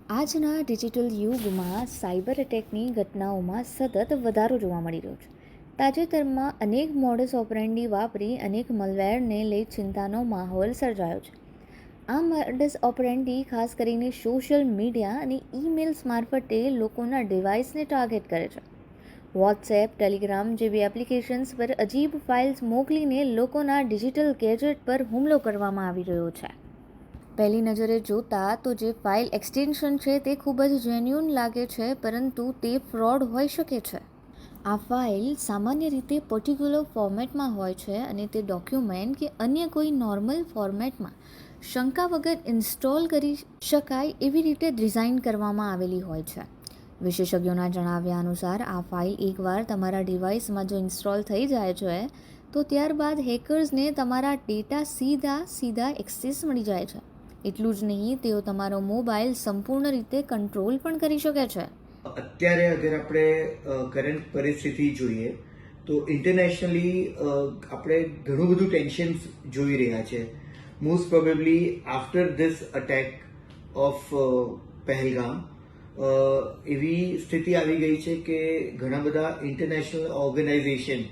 આજના ડિજિટલ યુગમાં સાયબર અટેકની ઘટનાઓમાં સતત વધારો જોવા મળી રહ્યો છે. તાજેતરમાં અનેક મોડસ ઓપરેન્ડી વાપરી અનેક મલવેરને લઈ ચિંતાનો માહોલ સર્જાયો છે. આ મોડસ ઓપરેન્ડી ખાસ કરીને સોશિયલ મીડિયા અને ઈમેલ્સ મારફતે લોકોના ડિવાઇસને ટાર્ગેટ કરે છે. વોટ્સએપ, ટેલિગ્રામ જેવી એપ્લિકેશન્સ પર અજીબ ફાઇલ્સ મોકલીને લોકોના ડિજિટલ ગેજેટ પર હુમલો કરવામાં આવી રહ્યો છે. પહેલી નજરે જોતા તો જે ફાઇલ એક્સટેન્શન છે તે ખૂબ જ જેન્યુન લાગે છે, પરંતુ તે ફ્રોડ હોઈ શકે છે. આ ફાઇલ સામાન્ય રીતે પર્ટિક્યુલર ફોર્મેટમાં હોય છે અને તે ડોક્યુમેન્ટ કે અન્ય કોઈ નોર્મલ ફોર્મેટમાં શંકા વગર ઇન્સ્ટોલ કરી શકાય એવી રીતે ડિઝાઇન કરવામાં આવેલી હોય છે. વિશેષજ્ઞોના જણાવ્યા અનુસાર આ ફાઇલ એકવાર તમારા ડિવાઇસમાં જો ઇન્સ્ટોલ થઈ જાય છે તો ત્યારબાદ હેકર્સને તમારા ડેટા સીધા એક્સેસ મળી જાય છે. એટલું જ નહીં, તેઓ તમારો મોબાઈલ સંપૂર્ણ રીતે કંટ્રોલ પણ કરી શકે છે. અત્યારે અગર આપણે કરંટ પરિસ્થિતિ જોઈએ તો ઇન્ટરનેશનલી આપણે ઘણું બધું ટેન્શન જોઈ રહ્યા છે. Most probably after this attack of Pahalgam એવી સ્થિતિ આવી ગઈ છે કે ઘણા બધા ઇન્ટરનેશનલ ઓર્ગેનાઇઝેશન,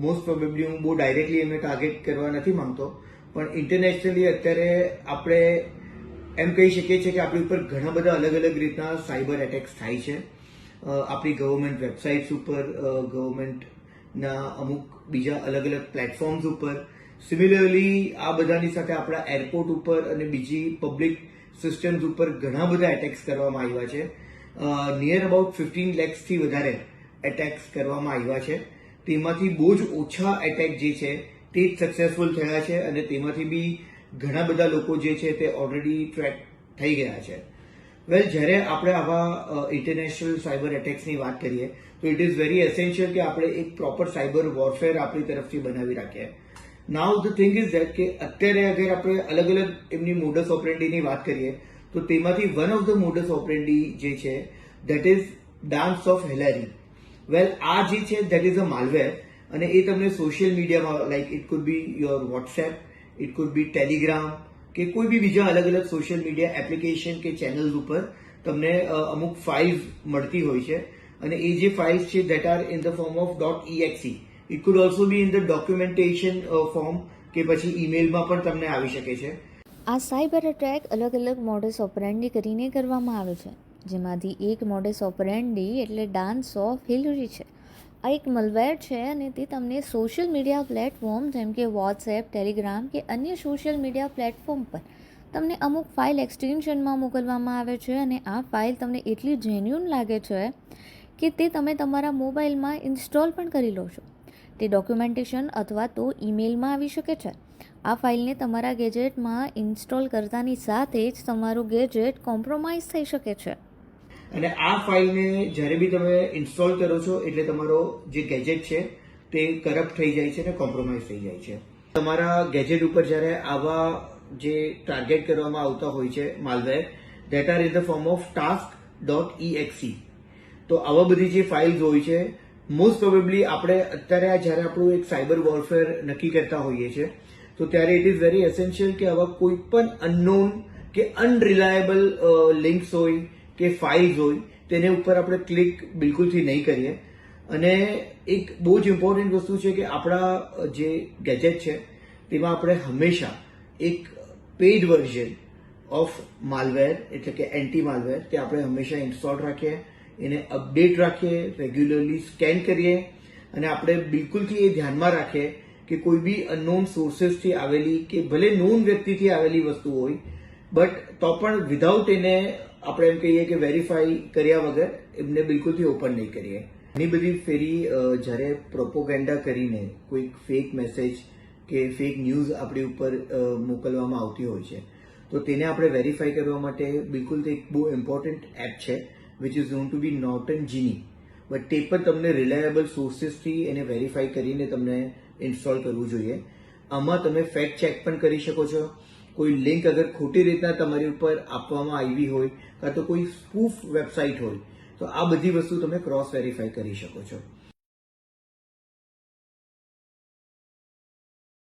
મોસ્ટ પ્રોબેબલી હું બહુ ડાયરેક્ટલી એમને ટાર્ગેટ કરવા નથી માંગતો, પણ ઇન્ટરનેશનલી અત્યારે આપણે એમ કહી શકીએ છીએ કે આપણી ઉપર ઘણા બધા અલગ અલગ રીતના સાયબર એટેક્સ થાય છે. આપણી ગવર્મેન્ટ વેબસાઇટ્સ ઉપર, ગવર્મેન્ટના અમુક બીજા અલગ અલગ પ્લેટફોર્મ્સ ઉપર, સિમિલરલી આ બધાની સાથે આપણા એરપોર્ટ ઉપર અને બીજી પબ્લિક સિસ્ટમ્સ ઉપર ઘણા બધા એટેક્સ કરવામાં આવ્યા છે. નિયર અબાઉટ 15 lakhsથી વધારે એટેક્સ કરવામાં આવ્યા છે. તેમાંથી બહુ જ ઓછા એટેક જે છે તે જ સક્સેસફુલ થયા છે અને તેમાંથી બી ઘણા બધા લોકો જે છે તે ઓલરેડી ટ્રેક થઈ ગયા છે. વેલ, જ્યારે આપણે આવા ઇન્ટરનેશનલ સાયબર એટેક્સની વાત કરીએ તો ઇટ ઇઝ વેરી એસેન્શિયલ કે આપણે એક પ્રોપર સાયબર વોરફેર આપણી તરફથી બનાવી રાખીએ. નાઉ ધ થિંગ ઇઝ ધેટ કે અત્યારે અગર આપણે અલગ અલગ એમની મોડસ ઓપરેન્ડીની વાત કરીએ તો તેમાંથી one of the modus operandi જે છે that is dance of Hillary. Well, આ જે છે ધેટ ઇઝ અ માલવેર અને એ તમને સોશિયલ મીડિયામાં, like it could B your WhatsApp, it could B Telegram કે કોઈ બી બીજા અલગ અલગ સોશિયલ મીડિયા એપ્લિકેશન કે ચેનલ્સ ઉપર તમને અમુક ફાઇલ્સ મળતી હોય છે અને એ જે ફાઇલ્સ છે that are in the form of .exe. It could also B in the documentation form કે પછી ઈમેલમાં પણ તમને આવી શકે છે. આ સાયબર અટેક અલગ અલગ મોડસ ઓપરેન્ડી કરીને કરવામાં આવે છે, જેમાંથી એક મોડસ ઓપરેન્ડી એટલે ડાન્સ ઓફ હિલેરી છે. આ એક મલવેર છે અને તે તમને સોશિયલ મીડિયા પ્લેટફોર્મ જેમ કે વોટ્સએપ, ટેલિગ્રામ કે અન્ય સોશિયલ મીડિયા પ્લેટફોર્મ પર તમને અમુક ફાઇલ એક્સટેન્શનમાં મોકલવામાં આવે છે અને આ ફાઇલ તમને એટલી જેન્યુન લાગે છે કે તે તમે તમારા મોબાઈલમાં ઇન્સ્ટોલ પણ કરી લો છો. તે ડોક્યુમેન્ટેશન અથવા તો ઈમેલમાં આવી શકે છે. આ ફાઇલને તમારા ગેજેટમાં ઇન્સ્ટોલ કરતાની સાથે જ તમારું ગેજેટ કોમ્પ્રોમાઇઝ થઈ શકે છે. અને આ ફાઇલને જ્યારે બી તમે ઇન્સ્ટોલ કરો છો એટલે તમારો જે ગેજેટ છે તે કરપ્ટ થઈ જાય છે અને કોમ્પ્રોમાઇઝ થઈ જાય છે. તમારા ગેજેટ ઉપર જ્યારે આવા જે ટાર્ગેટ કરવામાં આવતા હોય છે malware, that are in the form of task.exe. તો આવા બધી જે ફાઇલ્સ હોય છે, મોસ્ટ પ્રોબેબલી આપણે અત્યારે જ્યારે આપણું એક સાયબર વોરફેર નક્કી કરતા હોઈએ છીએ તો ત્યારે ઇટ ઇઝ વેરી એસેન્શિયલ કે આવા કોઈ પણ અનનોન કે અનરિલાયેબલ લિંક્સ હોય કે ફાઇલ્સ હોય તેને ઉપર આપણે ક્લિક બિલકુલથી નહીં કરીએ. અને એક બહુ જ ઇમ્પોર્ટન્ટ વસ્તુ છે કે આપણા જે ગેજેટ છે તેમાં આપણે હંમેશા એક પેઇડ વર્ઝન ઓફ માલવેર એટલે કે એન્ટી માલવેર તે આપણે હંમેશા ઇન્સ્ટોલ રાખીએ, એને અપડેટ રાખીએ, રેગ્યુલરલી સ્કેન કરીએ અને આપણે બિલકુલથી એ ધ્યાનમાં રાખીએ કે કોઈ બી અનનોન સોર્सेसથી આવેલી કે ભલે નોન વ્યક્તિથી આવેલી વસ્તુ હોય બટ તો પણ વિધાઉટ એને આપણે એમ કહીએ કે વેરીફાઈ કર્યા વગર એમને બિલકુલથી ઓપન નહીં કરીએ. ઘણી બધી ફેરી જ્યારે પ્રોપોગેન્ડા કરીને કોઈક ફેક મેસેજ કે ફેક ન્યૂઝ આપણી ઉપર મોકલવામાં આવતી હોય છે તો તેને આપણે વેરીફાઈ કરવા માટે બિલકુલ તે એક બહુ ઇમ્પોર્ટન્ટ એપ છે which is known to be Norton Genie. But તે પણ તમને રિલાયેબલ સોર્सेसથી એને વેરીફાઈ કરીને તમને ઇન્સ્ટોલ કરવું જોઈએ. આમાં તમે ફેક્ટ ચેક પણ કરી શકો છો. કોઈ લિંક અગર ખોટી રીતના તમારી ઉપર આપવામાં આવી હોય કાં તો કોઈ સ્પૂફ વેબસાઇટ હોય તો આ બધી વસ્તુ તમે ક્રોસ વેરીફાઈ કરી શકો છો.